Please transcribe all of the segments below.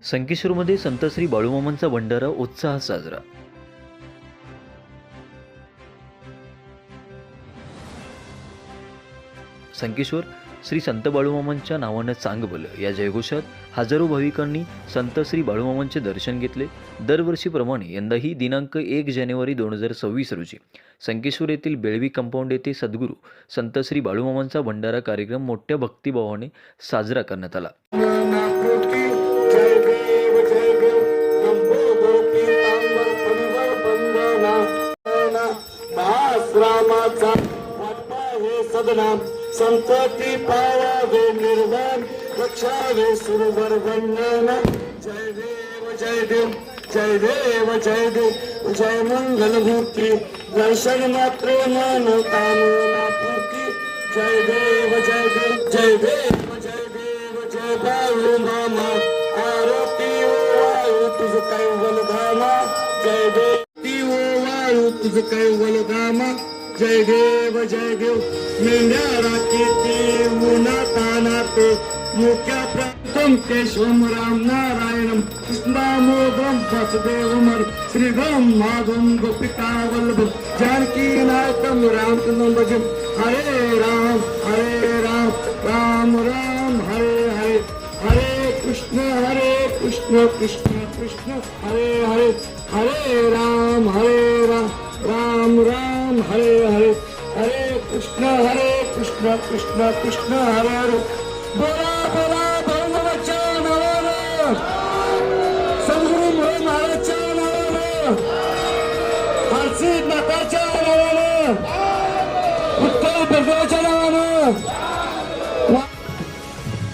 संकेश्वरमध्ये संत श्री बाळूमामांचा भंडारा उत्साहात साजरा. संकेश्वर श्री संत बाळूमामांच्या नावानं चांगभलं या जयघोषात हजारो भाविकांनी संत श्री बाळूमामांचे दर्शन घेतले. दरवर्षीप्रमाणे यंदाही दिनांक 1 जानेवारी 2026 रोजी संकेश्वर येथील बेळवी कंपाऊंड येथे सद्गुरू संत श्री बाळूमामांचा भंडारा कार्यक्रम मोठ्या भक्तिभावाने साजरा करण्यात आला. संतती पावावे निर्वाण रक्षावे सुरवर वंदन. जय देव जय देव जय देव जय देव जय मंगलमूर्ती दर्शन मात्र मन कामना पूर्ती. जय देव जय देव जय देव जय देव जय बाळू मामा आरती वाळू तुझ कैवल धामा. जय देव ती वाळू तुझ कैवल धामा. जय देव मेंढ्या राखीती उन्हा तानाते मुख्या प्रांतम केशवम राम नारायणम कृष्णामोदम वसुदेवम श्रीगम माधवम गोपिका वल्लभम जानकी नायकम रामचंद्रम भजम. हरे राम राम राम हरे हरे हरे कृष्ण कृष्ण कृष्ण हरे हरे हरे राम राम राम हरे हरे हरे कृष्ण कृष्ण कृष्ण हरे हरे. बोला बोला भगवानच्या नावानं सद्गुरू महाराजच्या नावानं फारसी माताच्या नावानं उत्तर भगवानच्या नावानं.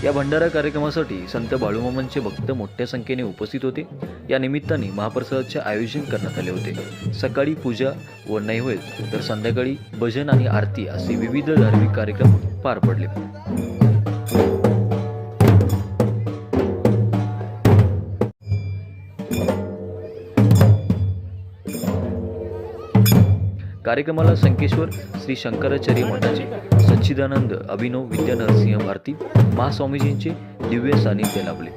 या भंडारा कार्यक्रमासाठी संत बाळूमामांचे भक्त मोठ्या संख्येने उपस्थित होते. या निमित्ताने महाप्रसादाचे आयोजन करण्यात आले होते. सकाळी पूजा व नैवेद्य तर संध्याकाळी भजन आणि आरती असे विविध धार्मिक कार्यक्रम पार पडले. कार्यक्रमाला संकेश्वर श्री शंकराचार्य मठाचे सच्चिदानंद अभिनव विद्या नरसिंह भारती महास्वामीजींचे दिव्य सानिध्य लाभले.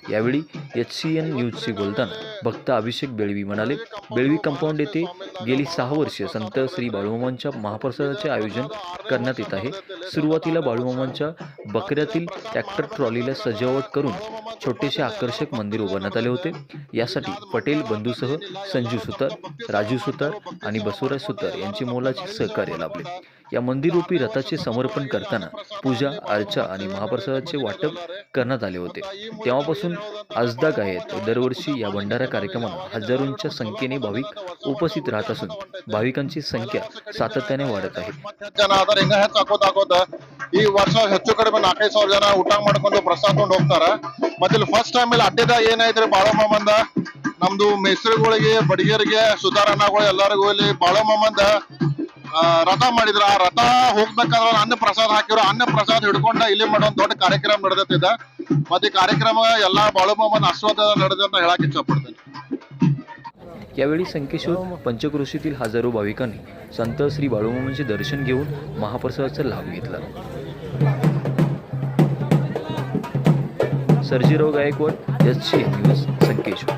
यावेळी HCN न्यूजशी बोलताना भक्त अभिषेक बेळवी म्हणाले, बेळवी कंपाऊंड येथे गेली 6 वर्षे संत श्री बाळूमामांच्या महाप्रसादाचे आयोजन करण्यात येत आहे. सुरुवातीला बाळूमामांच्या बकऱ्यातील ट्रॅक्टर ट्रॉलीला सजावट करून छोटेसे आकर्षक मंदिर उभारण्यात आले होते. यासाठी पटेल बंधूसह संजू सुतार, राजू सुतार आणि बसवराज सुतार यांचे मोलाचे सहकार्य लाभले. या मंदिररूपी रथाचे समर्पण करताना पूजा अर्चा आणि महाप्रसादाचे वाटप करण्यात आले होते. तेव्हापासून आजदाग आहेत. दरवर्षी या भंडारा कार्यक्रमाला हजारोंच्या संख्येने भाविक उपस्थित राहत असून भाविकांची संख्या सातत्याने वाढत आहे. ಈ ವರ್ಷ ಹೆಚ್ಚು ಕಡಿಮೆ 4,000 ಜನ ಊಟ ಮಾಡ್ಕೊಂಡು ಪ್ರಸಾದ ತಗೊಂಡು ಹೋಗ್ತಾರ. ಮತ್ತೆ ಫಸ್ಟ್ ಟೈಮ್ ಇಲ್ಲಿ ಅಡ್ಡಿದ ಏನೈತ್ರಿ ಬಾಳೂಮಾಮಂದ ನಮ್ದು ಮೇಸ್ತ್ರಿಗಳಿಗೆ ಬಡಿಗರಿಗೆ ಸುಧಾರಣಗಳು ಎಲ್ಲರಿಗೂ ಇಲ್ಲಿ ಬಾಳೂಮಾಮಂದ ರಥ ಮಾಡಿದ್ರ. ಆ ರಥ ಹೋಗ್ಬೇಕಾದ್ರೆ ಅನ್ನ ಪ್ರಸಾದ ಹಾಕಿರೋ ಅನ್ನ ಪ್ರಸಾದ ಹಿಡ್ಕೊಂಡ ಇಲ್ಲಿ ಮಾಡೋ ದೊಡ್ಡ ಕಾರ್ಯಕ್ರಮ ನಡೆದತ್ತಿದ. ಮತ್ತೆ ಈ ಕಾರ್ಯಕ್ರಮ ಎಲ್ಲಾ ಬಾಳೂಮಾಮನ ಆಶೀರ್ವಾದ ನಡೆದ ಅಂತ ಹೇಳಕ್ ಇಷ್ಟಪಡ್ತೇನೆ. यावेळी संकेश्वर पंचक्रोशीतील हजारो भाविकांनी संत श्री बाळूमामांचे दर्शन घेऊन महाप्रसादाचा लाभ घेतला. Sarjerao Gaikwad, HCN news, Sankeshwar.